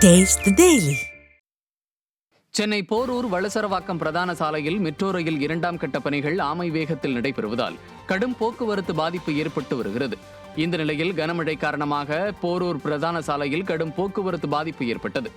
Taste the Daily. Chennai Porur Valasaravakkam பிரதான சாலையில் metro rail 2ஆம் கட்ட பணிகள் ஆமை வேகத்தில் நடைபெறுவதால் கடும் போக்குவரத்து பாதிப்பு ஏற்பட்டு வருகிறது. இந்த நிலையில் கனமழை காரணமாக போரூர் பிரதான சாலையில் கடும் போக்குவரத்து பாதிப்பு ஏற்பட்டது.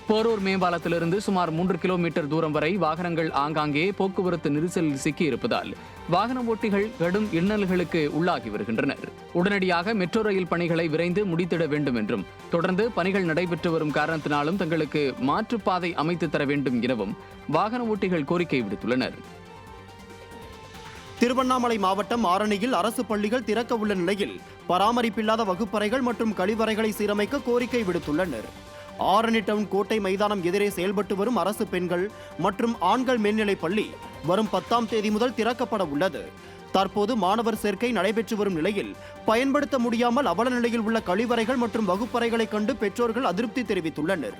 போரூர் மேம்பாலத்திலிருந்து சுமார் 3 கிலோமீட்டர் தூரம் வரை வாகனங்கள் ஆங்காங்கே போக்குவரத்து நெரிசலில் சிக்கியிருப்பதால் வாகன ஓட்டிகள் கடும் இன்னல்களுக்கு உள்ளாகி வருகின்றனர். உடனடியாக மெட்ரோ ரயில் பணிகளை விரைந்து முடித்திட வேண்டும் என்றும், தொடர்ந்து பணிகள் நடைபெற்று வரும் காரணத்தினாலும் தங்களுக்கு மாற்றுப்பாதை அமைத்து தர வேண்டும் எனவும் வாகன ஓட்டிகள் கோரிக்கை விடுத்துள்ளனர். திருவண்ணாமலை மாவட்டம் ஆரணியில் அரசு பள்ளிகள் திறக்க உள்ள நிலையில் பராமரிப்பில்லாத வகுப்பறைகள் மற்றும் கழிவறைகளை சீரமைக்க கோரிக்கை விடுத்துள்ளனர். ஆரணி டவுன் கோட்டை மைதானம் எதிரே செயல்பட்டு வரும் அரசு பெண்கள் மற்றும் ஆண்கள் மேல்நிலைப் பள்ளி வரும் 10ஆம் தேதி முதல் திறக்கப்பட உள்ளது. தற்போது மாணவர் சேர்க்கை நடைபெற்று வரும் நிலையில் பயன்படுத்த முடியாமல் அவல நிலையில் உள்ள கழிவறைகள் மற்றும் வகுப்பறைகளை கண்டு பெற்றோர்கள் அதிருப்தி தெரிவித்துள்ளனர்.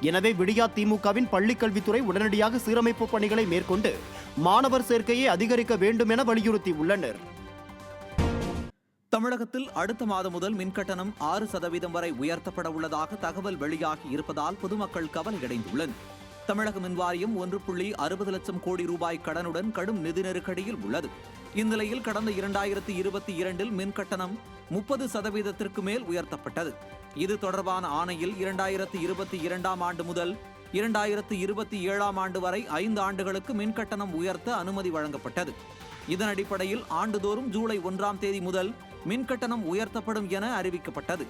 எனவே விடியா திமுகவின் பள்ளிக்கல்வித்துறை உடனடியாக சீரமைப்பு பணிகளை மேற்கொண்டு மாணவர் சேர்க்கையை அதிகரிக்க வேண்டும் என வலியுறுத்தியுள்ளனர். தமிழகத்தில் அடுத்த மாதம் முதல் மின்கட்டணம் 6% வரை உயர்த்தப்பட உள்ளதாக தகவல் வெளியாகி இருப்பதால் பொதுமக்கள் கவலையடைந்துள்ளனர். தமிழக மின்வாரியம் 1.60 லட்சம் கோடி ரூபாய் கடனுடன் கடும் நிதி நெருக்கடியில் உள்ளது. இந்நிலையில் கடந்த 2022 மின்கட்டணம் 30% மேல் உயர்த்தப்பட்டது. இது தொடர்பான ஆணையில் 2022 ஆண்டு முதல் 2027 ஆண்டு வரை 5 ஆண்டுகளுக்கு மின்கட்டணம் உயர்த்த அனுமதி வழங்கப்பட்டது. இதன் அடிப்படையில் ஆண்டுதோறும் ஜூலை 1ஆம் தேதி முதல் மின்கட்டணம் உயர்த்தப்படும் என அறிவிக்கப்பட்டது.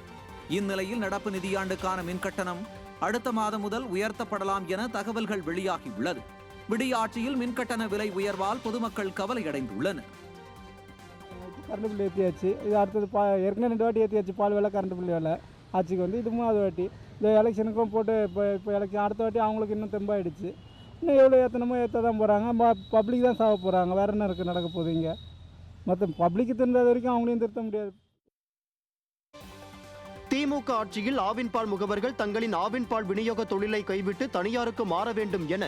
இந்நிலையில் நடப்பு நிதியாண்டுக்கான மின்கட்டணம் அடுத்த மாதம் முதல் உயர்த்தப்படலாம் என தகவல்கள் வெளியாகியுள்ளது. விடிய ஆட்சியில் மின்கட்டண விலை உயர்வால் பொதுமக்கள் கவலையடைந்துள்ளனர். கரண்ட் பில் ஏற்றியாச்சு, இது அடுத்தது ஏற்கனவே 2 வாட்டி ஏற்றியாச்சு பால் விலை, கரண்ட் பில் விலை. ஆட்சிக்கு வந்து இது 3வது வாட்டி. இந்த எலெக்ஷனுக்கும் போட்டு இப்போ எலெக்ஷன் அடுத்த வாட்டி அவங்களுக்கு இன்னும் தெம்பாயிடுச்சு. இன்னும் எவ்வளோ ஏற்றணுமோ ஏற்ற தான் போகிறாங்க. பப்ளிக் தான் சாக போகிறாங்க. வேறு என்ன இருக்குது நடக்க போகுது இங்கே? மற்ற பப்ளிக்கு திருந்தாத வரைக்கும் அவங்களையும் திருத்த முடியாது. திமுக ஆட்சியில் ஆவின் பால் முகவர்கள் தங்களின் ஆவின் பால் விநியோக தொழிலை கைவிட்டு தனியாருக்கு மாற வேண்டும் என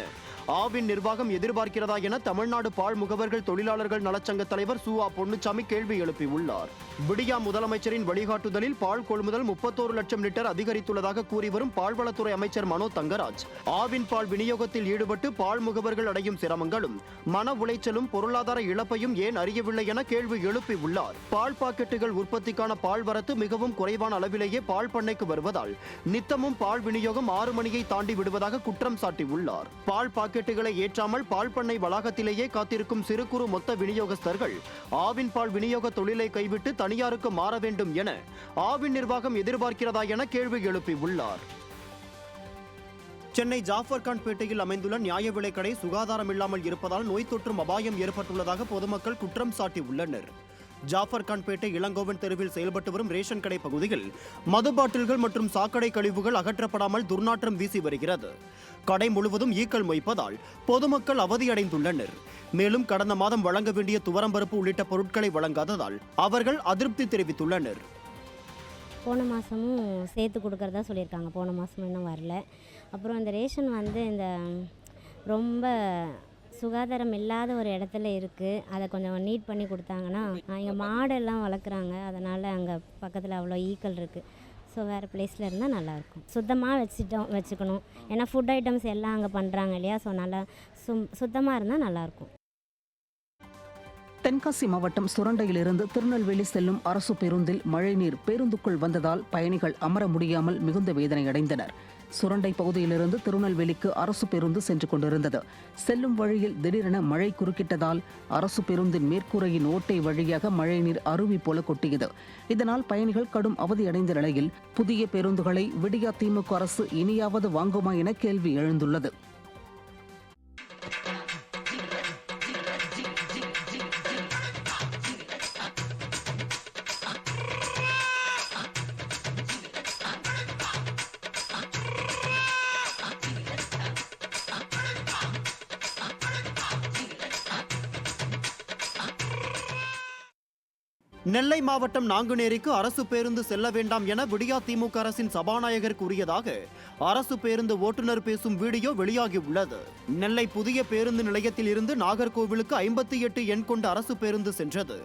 ஆவின் நிர்வாகம் எதிர்பார்க்கிறதா என தமிழ்நாடு பால் முகவர்கள் தொழிலாளர்கள் நலச்சங்க தலைவர் சு.ஆ. பொன்னுச்சாமி கேள்வி எழுப்பியுள்ளார். விடியா முதலமைச்சரின் வழிகாட்டுதலில் பால் கொள்முதல் 31 லட்சம் லிட்டர் அதிகரித்துள்ளதாக கூறி வரும் பால்வளத்துறை அமைச்சர் மனோ தங்கராஜ் ஆவின் பால் விநியோகத்தில் ஈடுபட்டு பால் முகவர்கள் அடையும் சிரமங்களும் மன உளைச்சலும் பொருளாதார இழப்பையும் ஏன் அறியவில்லை என கேள்வி எழுப்பியுள்ளார். பால் பாக்கெட்டுகள் உற்பத்திக்கான பால் வரத்து மிகவும் குறைவான அளவிலேயே பால் பண்ணைக்கு வருவதால் நித்தமும் பால் விநியோகம் 6 மணியை தாண்டி விடுவதாக குற்றம் சாட்டியுள்ளார். பால் பாக்கெட்டுகளை ஏற்றாமல் பால் பண்ணை வளாகத்திலேயே காத்திருக்கும் சிறு குறு மொத்த விநியோகஸ்தர்கள் ஆவின் பால் விநியோக தொழிலை கைவிட்டு தனியாருக்கு மாற வேண்டும் என ஆவின் நிர்வாகம் எதிர்பார்க்கிறதா என கேள்வி எழுப்பியுள்ளார். சென்னை ஜாஃபர்கான் பேட்டையில் அமைந்துள்ள நியாய விலைக்கடை சுகாதாரம் இல்லாமல் இருப்பதால் நோய் தொற்றும் அபாயம் ஏற்பட்டுள்ளதாக பொதுமக்கள் குற்றம் சாட்டியுள்ளனர். ஜாஃபர்கான் பேட்டை இளங்கோவன் தெருவில் செயல்பட்டு வரும் ரேஷன் கடை பகுதியில் மது பாட்டில்கள் மற்றும் சாக்கடை கழிவுகள் அகற்றப்படாமல் துர்நாற்றம் வீசி வருகிறது. கடை முழுவதும் ஈக்கள் மொய்ப்பதால் பொதுமக்கள் அவதியடைந்துள்ளனர். மேலும் கடந்த மாதம் வழங்க வேண்டிய துவரம்பருப்பு உள்ளிட்ட பொருட்களை வழங்காததால் அவர்கள் அதிருப்தி தெரிவித்துள்ளனர். போன மாதமும் சேர்த்து கொடுக்கறதா சொல்லியிருக்காங்க. போன மாதமும் இன்னும் வரல. அப்புறம் இந்த ரேஷன் வந்து இந்த ரொம்ப சுகாதாரம் இல்லாத ஒரு இடத்துல இருக்குது. அதை கொஞ்சம் நீட் பண்ணி கொடுத்தாங்கன்னா, இங்கே மாடெல்லாம் வளர்க்குறாங்க, அதனால் அங்கே பக்கத்தில் அவ்வளோ ஈக்கள் இருக்குது. ஸோ வேறு பிளேஸில் இருந்தால் நல்லாயிருக்கும். சுத்தமாக வச்சுக்கணும். ஏன்னா ஃபுட் ஐட்டம்ஸ் எல்லாம் அங்கே பண்ணுறாங்க இல்லையா? ஸோ நல்லா சுத்தமாக இருந்தால் நல்லாயிருக்கும். தென்காசி மாவட்டம் சுரண்டையிலிருந்து திருநெல்வேலி செல்லும் அரசு பேருந்தில் மழைநீர் பேருந்துக்குள் வந்ததால் பயணிகள் அமர முடியாமல் மிகுந்த வேதனை அடைந்தனர். சுரண்டை பகுதியிலிருந்து திருநெல்வேலிக்கு அரசு பேருந்து சென்று கொண்டிருந்தது. செல்லும் வழியில் திடீரென மழை குறுக்கிட்டதால் அரசு பேருந்தின் மேற்கூரையின் ஓட்டை வழியாக மழைநீர் அருவி போல கொட்டியது. இதனால் பயணிகள் கடும் அவதியடைந்த நிலையில் புதிய பேருந்துகளை விடியா திமுக அரசு இனியாவது வாங்குமா என கேள்வி எழுந்துள்ளது. நெல்லை மாவட்டம் நாங்குநேரிக்கு அரசு பேருந்து செல்ல வேண்டாம் என விடியா திமுக அரசின் சபாநாயகர் கூறியதாக அரசு பேருந்து ஓட்டுநர் பேசும் வீடியோ வெளியாகியுள்ளது. நெல்லை புதிய பேருந்து நிலையத்தில் இருந்து நாகர்கோவிலுக்கு 58 எண் கொண்ட அரசு பேருந்து சென்றது.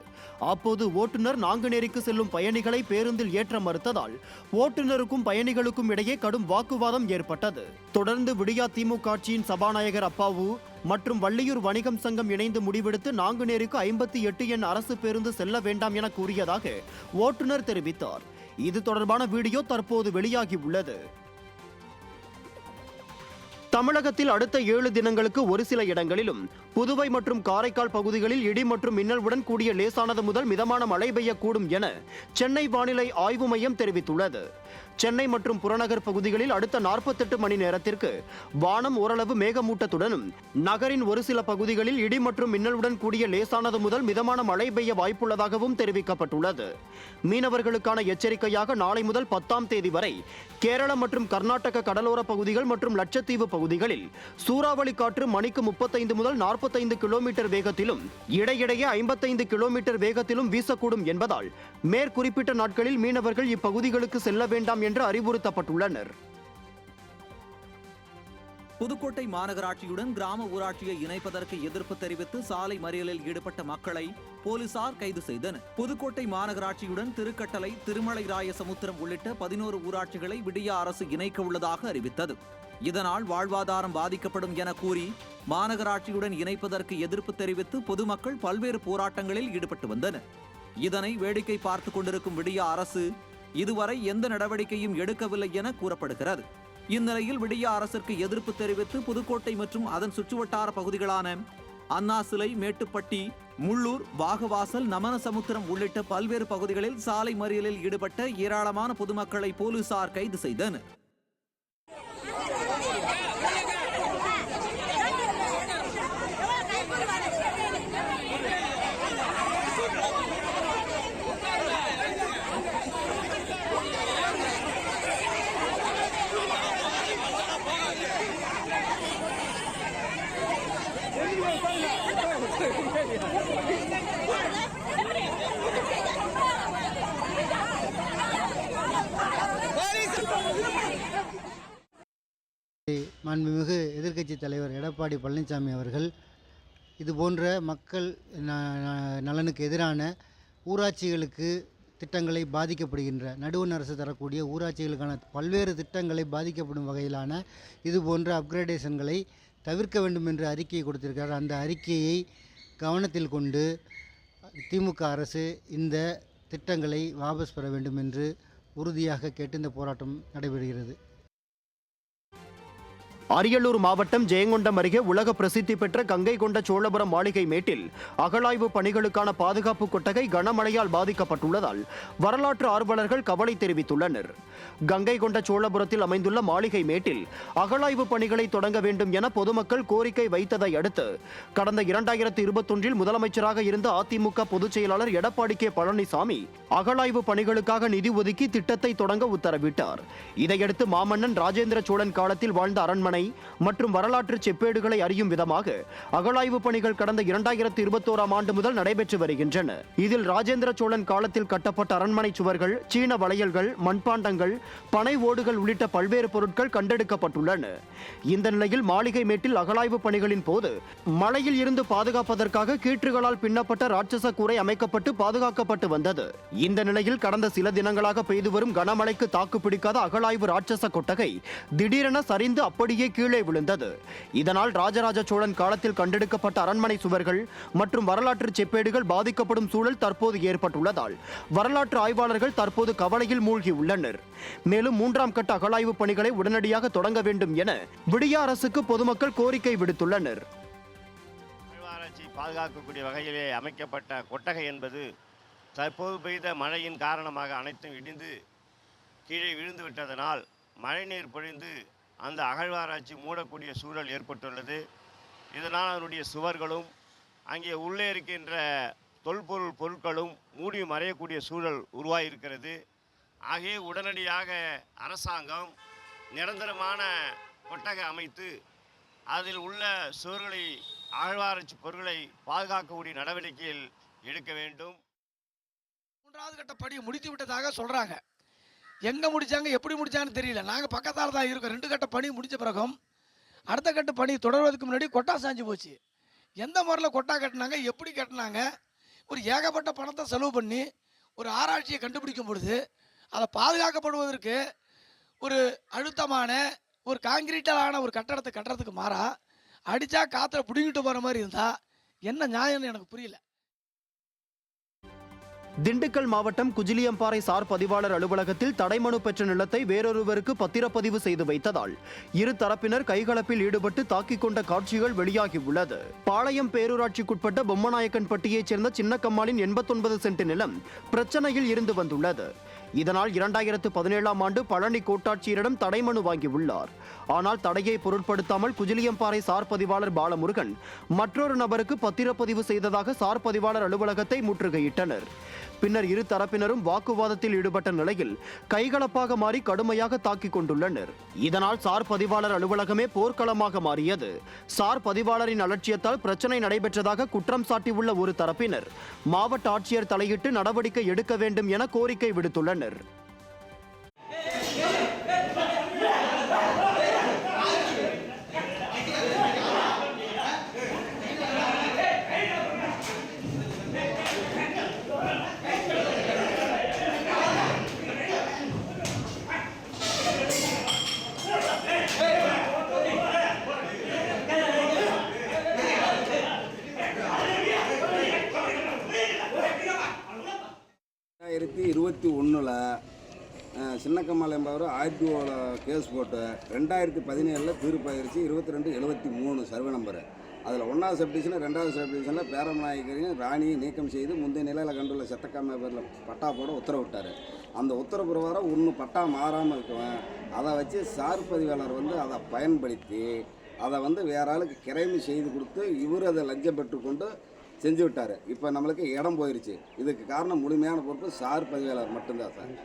அப்போது ஓட்டுநர் நாங்குநேரிக்கு செல்லும் பயணிகளை பேருந்தில் ஏற்ற மறுத்ததால் ஓட்டுநருக்கும் பயணிகளுக்கும் இடையே கடும் வாக்குவாதம் ஏற்பட்டது. தொடர்ந்து விடியா திமுக ஆட்சியின் சபாநாயகர் அப்பாவு மற்றும் வள்ளியூர் வணிகம் சங்கம் இணைந்து முடிவெடுத்து நாங்குநேரிக்கு 58 எண் அரசு பேருந்து செல்ல வேண்டாம் என கூறியதாக ஓட்டுநர் தெரிவித்தார். இது தொடர்பான வீடியோ தற்போது வெளியாகியுள்ளது. தமிழகத்தில் அடுத்த 7 தினங்களுக்கு ஒரு சில இடங்களிலும் புதுவை மற்றும் காரைக்கால் பகுதிகளில் இடி மற்றும் மின்னலுடன் கூடிய லேசானது முதல் மிதமான மழை பெய்யக்கூடும் என சென்னை வானிலை ஆய்வு மையம் தெரிவித்துள்ளது. சென்னை மற்றும் புறநகர் பகுதிகளில் அடுத்த 48 மணி நேரத்திற்கு வானம் ஓரளவு மேகமூட்டத்துடனும் நகரின் ஒரு சில பகுதிகளில் இடி மற்றும் மின்னலுடன் கூடிய லேசானது முதல் மிதமான மழை பெய்ய வாய்ப்புள்ளதாகவும் தெரிவிக்கப்பட்டுள்ளது. மீனவர்களுக்கான எச்சரிக்கையாக நாளை முதல் 10ஆம் தேதி வரை கேரளம் மற்றும் கர்நாடக கடலோர பகுதிகள் மற்றும் லட்சத்தீவு பகுதிகளில் சூறாவளி காற்று மணிக்கு 35 முதல் 45 கிலோமீட்டர் வேகத்திலும் இடையிடையே 55 கிலோமீட்டர் வேகத்திலும் வீசக்கூடும் என்பதால் மேற்குறிப்பிட்ட நாட்களில் மீனவர்கள் இப்பகுதிகளுக்கு செல்ல வேண்டாம் என்று அறிவுறுத்தப்பட்டுள்ளனர். புதுக்கோட்டை மாநகராட்சியுடன் கிராம ஊராட்சியை இணைப்பதற்கு எதிர்ப்பு தெரிவித்து சாலை மறியலில் ஈடுபட்ட மக்களை போலீசார் கைது செய்தனர். புதுக்கோட்டை மாநகராட்சியுடன் திருக்கட்டளை, திருமலை ராயசமுத்திரம் உள்ளிட்ட 11 ஊராட்சிகளை விடியா அரசு இணைக்க உள்ளதாக அறிவித்தது. இதனால் வாழ்வாதாரம் பாதிக்கப்படும் என கூறி மாநகராட்சியுடன் இணைப்பதற்கு எதிர்ப்பு தெரிவித்து பொதுமக்கள் பல்வேறு போராட்டங்களில் ஈடுபட்டு வந்தனர். இதனை வேடிக்கை பார்த்துக் கொண்டிருக்கும் விடியா அரசு இதுவரை எந்த நடவடிக்கையும் எடுக்கவில்லை என கூறப்படுகிறது. இந்நிலையில் விடியா அரசிற்கு எதிர்ப்பு தெரிவித்து புதுக்கோட்டை மற்றும் அதன் சுற்றுவட்டார பகுதிகளான அண்ணா சிலை, மேட்டுப்பட்டி, முள்ளூர், வாகவாசல், நமனசமுத்திரம் உள்ளிட்ட பல்வேறு பகுதிகளில் சாலை மறியலில் ஈடுபட்ட ஏராளமான பொதுமக்களை போலீசார் கைது செய்தனர். மாண்புமிகு எதிர்க்கட்சி தலைவர் எடப்பாடி பழனிசாமி அவர்கள் இதுபோன்ற மக்கள் நலனுக்கு எதிரான ஊராட்சிகளுக்கு திட்டங்களை பாதிக்கப்படுகின்ற நடுவண் அரசு தரக்கூடிய ஊராட்சிகளுக்கான பல்வேறு திட்டங்களை பாதிக்கப்படும் வகையிலான இதுபோன்ற அப்கிரேடேஷன்களை தவிர்க்க வேண்டும் என்று அறிக்கையை கொடுத்திருக்கிறார். அந்த அறிக்கையை கவனத்தில் கொண்டு திமுக அரசு இந்த திட்டங்களை வாபஸ் பெற வேண்டும் என்று உறுதியாக கேட்டு இந்த போராட்டம் நடைபெறுகிறது. அரியலூர் மாவட்டம் ஜெயங்கொண்டம் அருகே உலக பிரசித்தி பெற்ற கங்கை கொண்ட சோழபுரம் மாளிகை மேட்டில் அகழாய்வு பணிகளுக்கான பாதுகாப்பு கொட்டகை கனமழையால் பாதிக்கப்பட்டுள்ளதால் வரலாற்று ஆர்வலர்கள் கவலை தெரிவித்துள்ளனர். கங்கை கொண்ட சோழபுரத்தில் அமைந்துள்ள மாளிகை மேட்டில் அகழாய்வு பணிகளை தொடங்க வேண்டும் என பொதுமக்கள் கோரிக்கை வைத்ததை அடுத்து கடந்த 2021 முதலமைச்சராக இருந்த அதிமுக பொதுச் செயலாளர் எடப்பாடி கே பழனிசாமி அகழாய்வு பணிகளுக்காக நிதி ஒதுக்கி திட்டத்தை தொடங்க உத்தரவிட்டார். இதையடுத்து மாமன்னன் ராஜேந்திர சோழன் காலத்தில் வாழ்ந்த அரண்மனை மற்றும் வரலாற்று செப்பேடுகளை அறியும் விதமாக அகழாய்வு பணிகள் கடந்த 2021 ஆண்டு முதல் நடைபெற்று வருகின்றன. இதில் ராஜேந்திர சோழன் காலத்தில் கட்டப்பட்ட அரண்மனை சுவர்கள், சீன வளையல்கள், மண்பாண்டங்கள், பனை ஓடுகள் உள்ளிட்ட பல்வேறு பொருட்கள் கண்டெடுக்கப்பட்டுள்ளன. இந்த நிலையில் மாளிகை மேட்டில் அகழாய்வு பணிகளின் போது மழையில் இருந்து பாதுகாப்பதற்காக கீற்றுகளால் பின்னப்பட்ட ராட்சச கூரை அமைக்கப்பட்டு பாதுகாக்கப்பட்டு வந்தது. இந்த நிலையில் கடந்த சில தினங்களாக பெய்து வரும் கனமழைக்கு தாக்குப்பிடிக்காத அகழாய்வு ராட்சச கொட்டகை திடீரென சரிந்து அப்படியே கீழே விழுந்தது. இதனால் ராஜராஜ சோழன் காலத்தில் கண்டெடுக்கப்பட்ட அரண்மனை சுவர்கள் மற்றும் வரலாற்று செப்பேடுகள் பாதிக்கப்படும் சூழல் தற்போது ஏற்பட்டுள்ளதால் வரலாற்று ஆய்வாளர்கள் தற்போது கவலையில் மூழ்கியுள்ளனர். மேலும் 3ஆம் கட்ட அகழாய்வு பணிகளை உடனடியாக தொடங்க வேண்டும் என விடியா அரசுக்கு பொதுமக்கள் கோரிக்கை விடுத்துள்ளனர். பாதுகாக்கக்கூடிய வகையிலே அமைக்கப்பட்ட கொட்டகை என்பது தற்போது பெய்த மழையின் காரணமாக அனைத்தும் இடிந்து கீழே விழுந்து விட்டதனால் மழைநீர் பொழிந்து அந்த அகழ்வாராய்ச்சி மூடக்கூடிய சூழல் ஏற்பட்டுள்ளது. இதனால் அதனுடைய சுவர்களும் அங்கே உள்ளே இருக்கின்ற தொல்பொருள் பொருட்களும் மூடி மறையக்கூடிய சூழல் உருவாகியிருக்கிறது. ஆகவே உடனடியாக அரசாங்கம் நிரந்தரமான கொட்டகை அமைத்து அதில் உள்ள சுவர்களை, அகழ்வாராய்ச்சி பொருட்களை பாதுகாக்கக்கூடிய நடவடிக்கைகள் எடுக்க வேண்டும். 3வது கட்ட பணியை முடித்து விட்டதாக சொல்கிறாங்க. எங்கே முடித்தாங்க, எப்படி முடித்தாங்கன்னு தெரியல. நாங்கள் பக்கத்தால் தான் இருக்கோம். 2 கட்ட பணி முடித்த பிறகும் அடுத்த கட்ட பணி தொடர்வதற்கு முன்னாடி கொட்டா சாஞ்சு போச்சு. எந்த முறையில் கொட்டா கட்டினாங்க, எப்படி கட்டினாங்க, ஒரு ஏகப்பட்ட பணத்தை செலவு பண்ணி ஒரு ஆராய்ச்சியை கண்டுபிடிக்கும் பொழுது அதை பாதுகாக்கப்படுவதற்கு ஒரு அழுத்தமான ஒரு காங்கிரீட்டாலான ஒரு கட்டடத்தை கட்டுறதுக்கு மாறா அடித்தா காற்றுல பிடிங்கிட்டு போகிற மாதிரி இருந்தால் என்ன நியாயம்னு எனக்கு புரியல. திண்டுக்கல் மாவட்டம் குஜிலியம்பாறை சார் பதிவாளர் அலுவலகத்தில் தடைமனு பெற்ற நிலத்தை வேறொருவருக்கு பத்திரப்பதிவு செய்து வைத்ததால் இரு தரப்பினர் கைகலப்பில் ஈடுபட்டு தாக்கிக் கொண்ட காட்சிகள் வெளியாகியுள்ளது. பாளையம் பேரூராட்சிக்குட்பட்ட பொம்மநாயக்கன்பட்டியைச் சேர்ந்த சின்னக்கம்மாளின் 89 சென்ட் நிலம் பிரச்சனையில் இருந்து வந்துள்ளது. இதனால் 2017ஆம் ஆண்டு பழனி கோட்டாட்சியரிடம் தடைமனு வாங்கியுள்ளார். ஆனால் தடையை பொருட்படுத்தாமல் குஜிலியம்பாறை சார் பதிவாளர் பாலமுருகன் மற்றொரு நபருக்கு பத்திரப்பதிவு செய்ததாக சார் பதிவாளர் அலுவலகத்தை முற்றுகையிட்டனர். பின்னர் இரு தரப்பினரும் வாக்குவாதத்தில் ஈடுபட்ட நிலையில் கைகலப்பாக மாறி கடுமையாக தாக்கிக் கொண்டுள்ளனர். இதனால் சார் பதிவாளர் அலுவலகமே போர்க்களமாக மாறியது. சார் பதிவாளரின் அலட்சியத்தால் பிரச்சனை நடைபெற்றதாக குற்றம் சாட்டியுள்ள ஒரு தரப்பினர் மாவட்ட ஆட்சியர் தலையிட்டு நடவடிக்கை எடுக்க வேண்டும் என கோரிக்கை விடுத்துள்ளனர். சின்னக்கம்மாள் என்பவர் ஆர்டிஓவில் கேஸ் போட்டு 2017 தீர்ப்பாயிருச்சு. 2273 சர்வே நம்பரு. அதில் 1வது சப்டிஷன் 2வது சப்டிஷனில் பேரமநாயகரையும் ராணியும் நீக்கம் செய்து முந்தைய நிலையில் கண்டுள்ள சட்டக்காம பேரில் பட்டா போட உத்தரவிட்டார். அந்த உத்தரவு பிரகாரம் ஒன்று பட்டா மாறாமல் இருக்குவேன். அதை வச்சு சார் பதிவாளர் அதை பயன்படுத்தி அதை வேற ஆளுக்கு கிரைமி செய்து கொடுத்து இவர் அதை லஞ்சம் பெற்றுக்கொண்டு செஞ்சு விட்டார். இப்போ நம்மளுக்கு இடம் போயிருச்சு. இதுக்கு காரணம் முழுமையான பொறுப்பு சார் பதிவாளர் மட்டும்தான் சார்.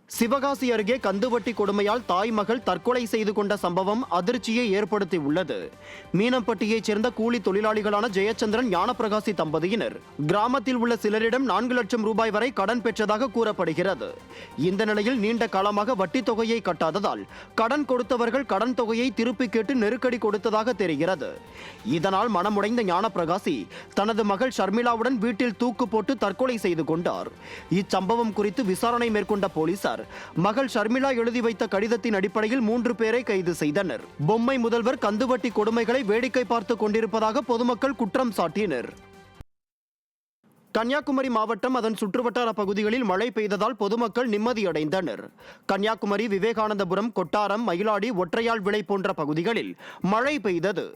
சிவகாசி அருகே கந்துவட்டி கொடுமையால் தாய் மகள் தற்கொலை செய்து கொண்ட சம்பவம் அதிர்ச்சியை ஏற்படுத்தி உள்ளது. மீனம்பட்டியைச் சேர்ந்த கூலி தொழிலாளிகளான ஜெயச்சந்திரன் ஞானப்பிரகாசி தம்பதியினர் கிராமத்தில் உள்ள சிலரிடம் 4 லட்சம் ரூபாய் வரை கடன் பெற்றதாக கூறப்படுகிறது. இந்த நிலையில் நீண்ட காலமாக வட்டி தொகையை கட்டாததால் கடன் கொடுத்தவர்கள் கடன் தொகையை திருப்பி கேட்டு நெருக்கடி கொடுத்ததாக தெரிகிறது. இதனால் மனமுடைந்த ஞானப்பிரகாசி தனது மகள் ஷர்மிளாவுடன் வீட்டில் தூக்கு போட்டு தற்கொலை செய்து கொண்டார். இச்சம்பவம் குறித்து விசாரணை மேற்கொண்ட போலீசார் மகள் ஷர்மிளா எழுதி வைத்த கடிதத்தின் அடிப்படையில் 3 பேரை கைது செய்தனர். பொம்மை முதல்வர் கந்துவட்டி கொடுமைகளை வேடிக்கை பார்த்து கொண்டிருப்பதாக பொதுமக்கள் குற்றம் சாட்டினர். கன்னியாகுமரி மாவட்டம் அதன் சுற்றுவட்டார பகுதிகளில் மழை பெய்ததால் பொதுமக்கள் நிம்மதியடைந்தனர். கன்னியாகுமரி, விவேகானந்தபுரம், கொட்டாரம், மயிலாடி, ஒற்றையாள் விளை போன்ற பகுதிகளில் மழை பெய்தது.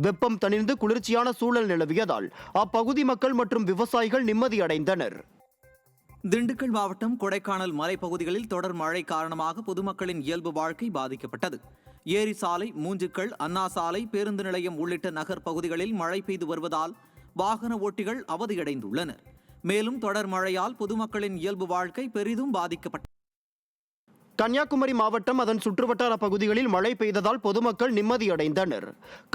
வெப்பம் தணிந்து குளிர்ச்சியான சூழல் நிலவியதால் அப்பகுதி மக்கள் மற்றும் விவசாயிகள் நிம்மதியடைந்தனர். திண்டுக்கல் மாவட்டம் கொடைக்கானல் மலைப்பகுதிகளில் தொடர் மழை காரணமாக பொதுமக்களின் இயல்பு வாழ்க்கை பாதிக்கப்பட்டது. ஏரி சாலை, மூஞ்சுக்கள், அண்ணா சாலை, பேருந்து நிலையம் உள்ளிட்ட நகர் பகுதிகளில் மழை பெய்து வருவதால் வாகன ஓட்டிகள் அவதியடைந்துள்ளனர். மேலும் தொடர் மழையால் பொதுமக்களின் இயல்பு வாழ்க்கை பெரிதும் பாதிக்கப்பட்டது. கன்னியாகுமரி மாவட்டம் அதன் சுற்றுவட்டார பகுதிகளில் மழை பெய்ததால் பொதுமக்கள் நிம்மதியடைந்தனர்.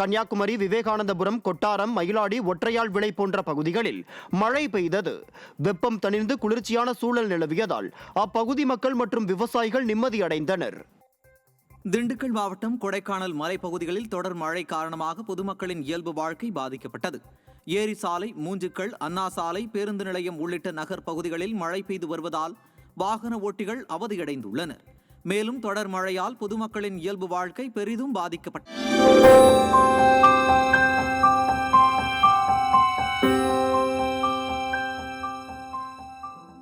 கன்னியாகுமரி, விவேகானந்தபுரம், கொட்டாரம், மயிலாடி, ஒற்றையாள் விளை போன்ற பகுதிகளில் மழை பெய்தது. வெப்பம் தணிந்து குளிர்ச்சியான சூழல் நிலவியதால் அப்பகுதி மக்கள் மற்றும் விவசாயிகள் நிம்மதியடைந்தனர். திண்டுக்கல் மாவட்டம் கொடைக்கானல் மலைப்பகுதிகளில் தொடர் மழை காரணமாக பொதுமக்களின் இயல்பு வாழ்க்கை பாதிக்கப்பட்டது. ஏரி சாலை, மூஞ்சுக்கள், அண்ணா சாலை, பேருந்து நிலையம் உள்ளிட்ட நகர் பகுதிகளில் மழை பெய்து வருவதால் வாகன ஓட்டிகள் அவதியடைந்துள்ளனர். மேலும் தொடர் மழையால் பொதுமக்களின் இயல்பு வாழ்க்கை பெரிதும் பாதிக்கப்பட்டது.